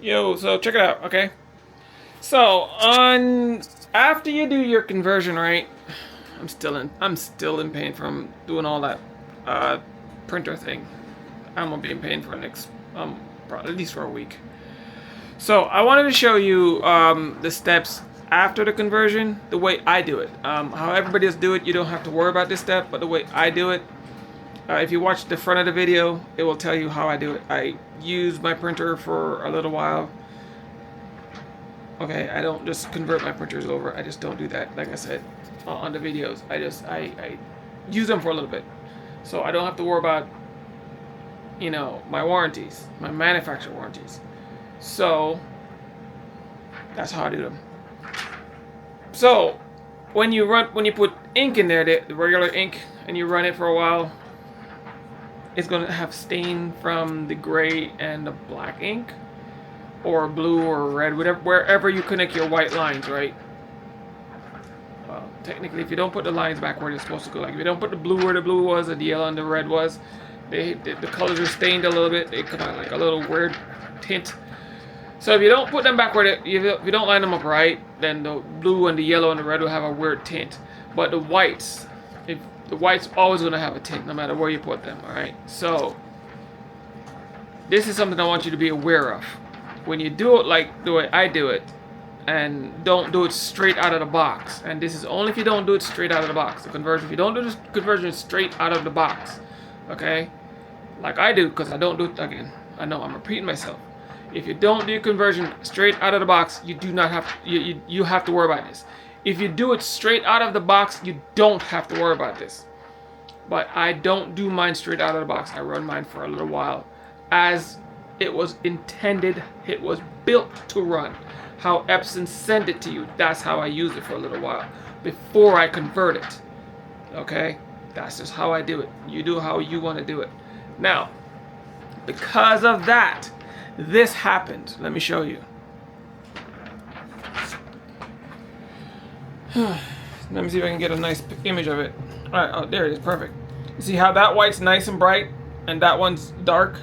Yo, so check it out, okay? So on after you do your conversion, right? I'm still in pain from doing all that uh, printer thing. I'm gonna be in pain for the next probably at least for a week. So I wanted to show you the steps after the conversion, the way I do it. How everybody else do it, you don't have to worry about this step, but the way I do it, if you watch the front of the video, it will tell you how I do it. I use my printer for a little while. Okay, I don't just convert my printers over. I just don't do that. Like I said on the videos, I use them for a little bit, so I don't have to worry about my warranties, my manufacturer warranties. So that's how I do them. So when you put ink in there, the regular ink, and you run it for a while, it's gonna have stain from the gray and the black ink, or blue or red, whatever, wherever you connect your white lines, right? Technically, if you don't put the lines back where they're supposed to go, like if you don't put the blue where the blue was, and the yellow and the red was, the colors are stained a little bit. They come out like a little weird tint. So if you don't put them back where if you don't line them up right, then the blue and the yellow and the red will have a weird tint. But the whites, the white's always going to have a tint, no matter where you put them. All right. So this is something I want you to be aware of. When you do it like the way I do it, and don't do it straight out of the box. And this is only if you don't do it straight out of the box. The conversion, if you don't do this conversion straight out of the box, okay, like I do, because I don't do it again. I know I'm repeating myself. If you don't do conversion straight out of the box, you do not have you have to worry about this. If you do it straight out of the box, you don't have to worry about this. But I don't do mine straight out of the box. I run mine for a little while, as it was intended. It was built to run. How Epson sent it to you, that's how I use it for a little while before I convert it. Okay, that's just how I do it. You do how you want to do it. Now, because of that, this happened. Let me show you. Let me see if I can get a nice image of it. All right, oh, there it is, perfect. You see how that white's nice and bright and that one's dark?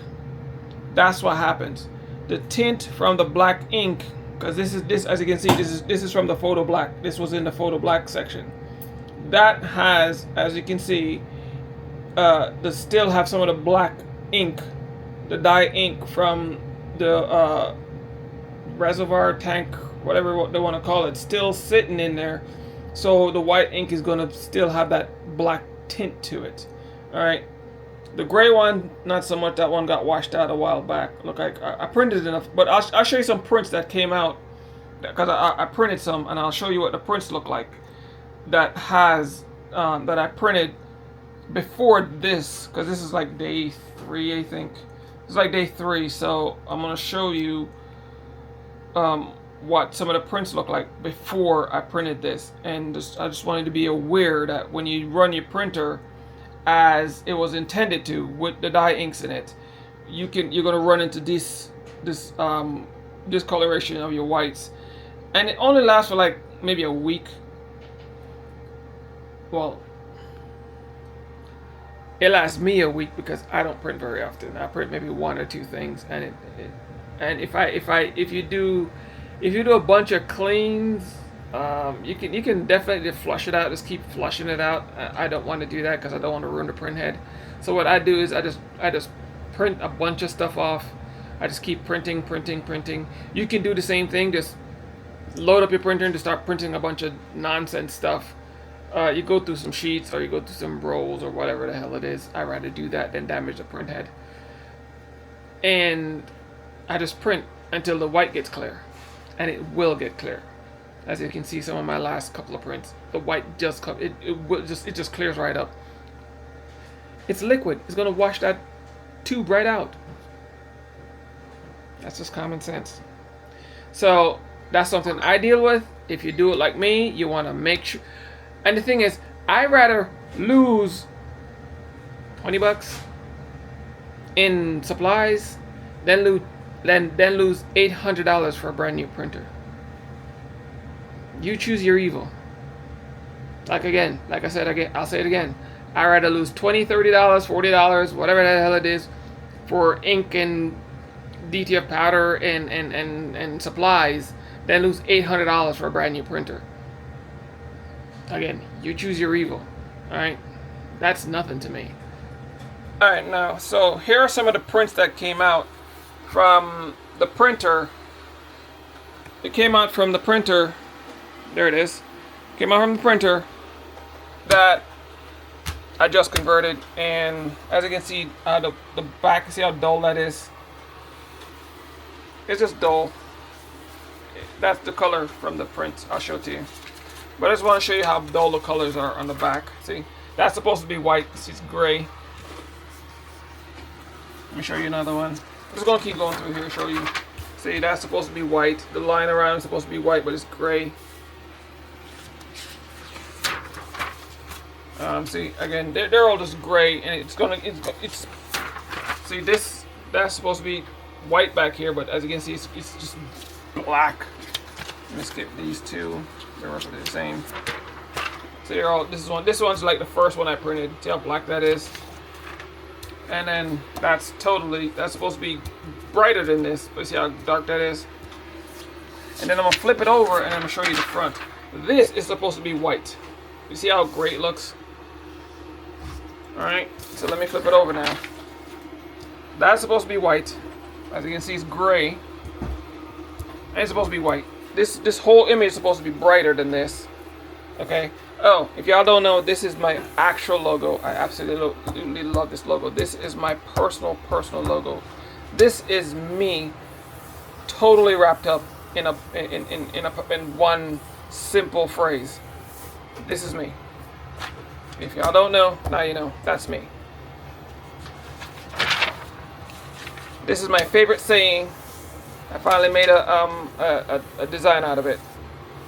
That's what happens. The tint from the black ink, because this as you can see, this is from the photo black. This was in the photo black section. That has, as you can see, they still have some of the black ink, the dye ink from the reservoir tank, whatever they want to call it, still sitting in there. So the white ink is going to still have that black tint to it. All right. The gray one, not so much. That one got washed out a while back. Look, I printed enough, but I'll show you some prints that came out, because I printed some, and I'll show you what the prints look like. That I printed before this, because this is like day 3, I think. It's like day 3, so I'm gonna show you what some of the prints look like before I printed this, and I just wanted to be aware that when you run your printer as it was intended to, with the dye inks in it, you're gonna run into this discoloration of your whites, and it only lasts for like maybe a week. Well, it lasts me a week because I don't print very often. I print maybe 1 or 2 things, and if you do a bunch of cleans, you can definitely flush it out. Just keep flushing it out. I don't want to do that because I don't want to ruin the print head. So what I do is I just print a bunch of stuff off. I just keep printing. You can do the same thing. Just load up your printer and just start printing a bunch of nonsense stuff. You go through some sheets, or you go through some rolls, or whatever the hell it is. I'd rather do that than damage the print head. And I just print until the white gets clear, and it will get clear. As you can see, some of my last couple of prints, the white just it just clears right up. It's liquid. It's gonna wash that tube right out. That's just common sense. So that's something I deal with. If you do it like me, you want to make sure. And the thing is, I'd rather lose $20 in supplies than lose $800 for a brand new printer. You choose your evil. Like I said again, I'll say it again. I'd rather lose $20, $30, $40, whatever the hell it is, for ink and DTF powder and supplies than lose $800 for a brand new printer. Again, you choose your evil. Alright? That's nothing to me. Alright, now, so here are some of the prints that came out from the printer. It came out from the printer. There it is. Came out from the printer that I just converted, and as you can see, the back, see how dull that is? It's just dull. That's the color from the print. I'll show it to you. But I just want to show you how dull the colors are on the back. See? That's supposed to be white. This is gray. Let me show you another one. I'm just going to keep going through here, show you. See, that's supposed to be white. The line around is supposed to be white, but it's gray. See, again, they're all just gray, and it's see, that's supposed to be white back here, but as you can see, it's just black. Let me skip these two. They're roughly the same. So they're all, this one's like the first one I printed. See how black that is? And then that's supposed to be brighter than this, but see how dark that is? And then I'm gonna flip it over and I'm gonna show you the front. This is supposed to be white. You see how great it looks? Alright, so let me flip it over now. That's supposed to be white. As you can see, it's gray. And it's supposed to be white. This whole image is supposed to be brighter than this. Okay? Oh, if y'all don't know, this is my actual logo. I absolutely love this logo. This is my personal logo. This is me totally wrapped up in one simple phrase. This is me. If y'all don't know, now you know. That's me. This is my favorite saying. I finally made a design out of it.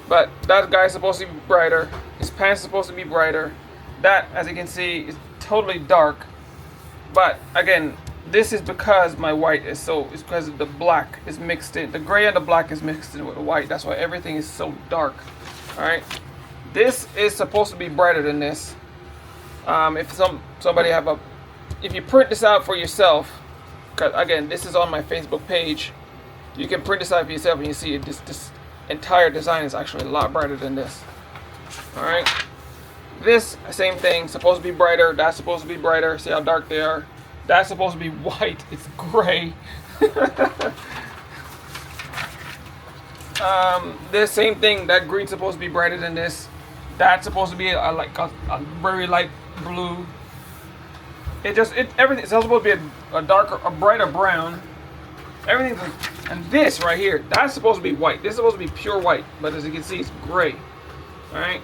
But that guy's supposed to be brighter. His pants are supposed to be brighter. That, as you can see, is totally dark. But again, this is because my white is it's because the black is mixed in. The gray and the black is mixed in with the white. That's why everything is so dark. Alright? This is supposed to be brighter than this. If somebody if you print this out for yourself, because again, this is on my Facebook page, you can print this out for yourself and you see this entire design is actually a lot brighter than this. Alright? This, same thing, supposed to be brighter. That's supposed to be brighter. See how dark they are? That's supposed to be white. It's gray. This same thing, that green's supposed to be brighter than this. That's supposed to be a very light blue. Everything's supposed to be a brighter brown. Everything's, and this right here, that's supposed to be white. This is supposed to be pure white, but as you can see, it's gray. All right,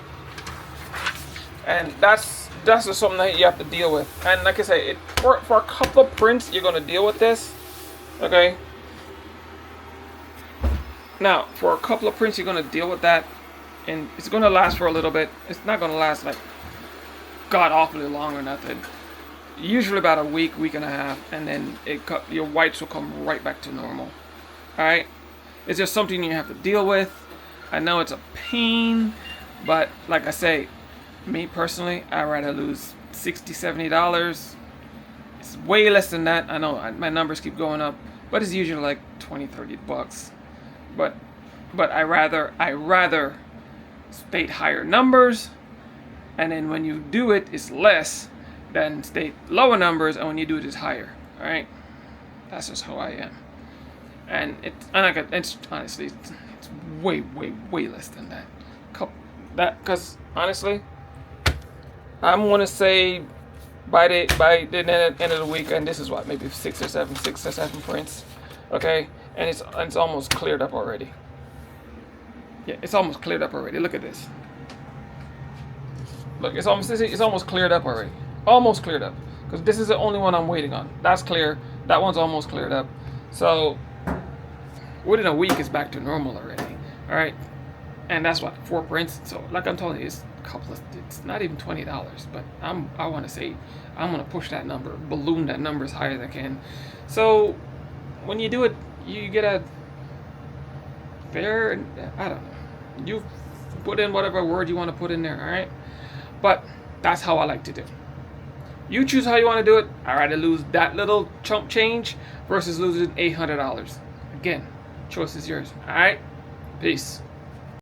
and that's just something that you have to deal with. And like I say, for a couple of prints, you're gonna deal with this. Okay. Now, for a couple of prints, you're gonna deal with that, and it's gonna last for a little bit. It's not gonna last like god awfully long or nothing. Usually about a week and a half, and then your whites will come right back to normal. Alright? It's just something you have to deal with. I know it's a pain, but like I say, me personally, I'd rather lose $60, $70. It's way less than that. I know my numbers keep going up, but it's usually like 20, 30 bucks. But I rather state higher numbers, and then when you do it, it's less than state lower numbers, and when you do it, it's higher. All right, that's just how I am, and it's honestly, it's way less than that. Because honestly, I'm gonna say by the end of the week, and this is what, maybe six or seven prints, okay, and it's almost cleared up already. Yeah, it's almost cleared up already. Look at this. Look, it's almost cleared up already. Almost cleared up, because this is the only one I'm waiting on. That's clear. That one's almost cleared up. So within a week, it's back to normal already. All right, and that's what, 4 prints. So like I'm telling you, it's not even $20. But I want to say I'm gonna push that number, balloon that number as high as I can. So when you do it, you get a fair, I don't know. You put in whatever word you want to put in there. All right, but that's how I like to do. You choose how you want to do it. I'd rather lose that little chump change versus losing $800. Again, choice is yours. All right, peace.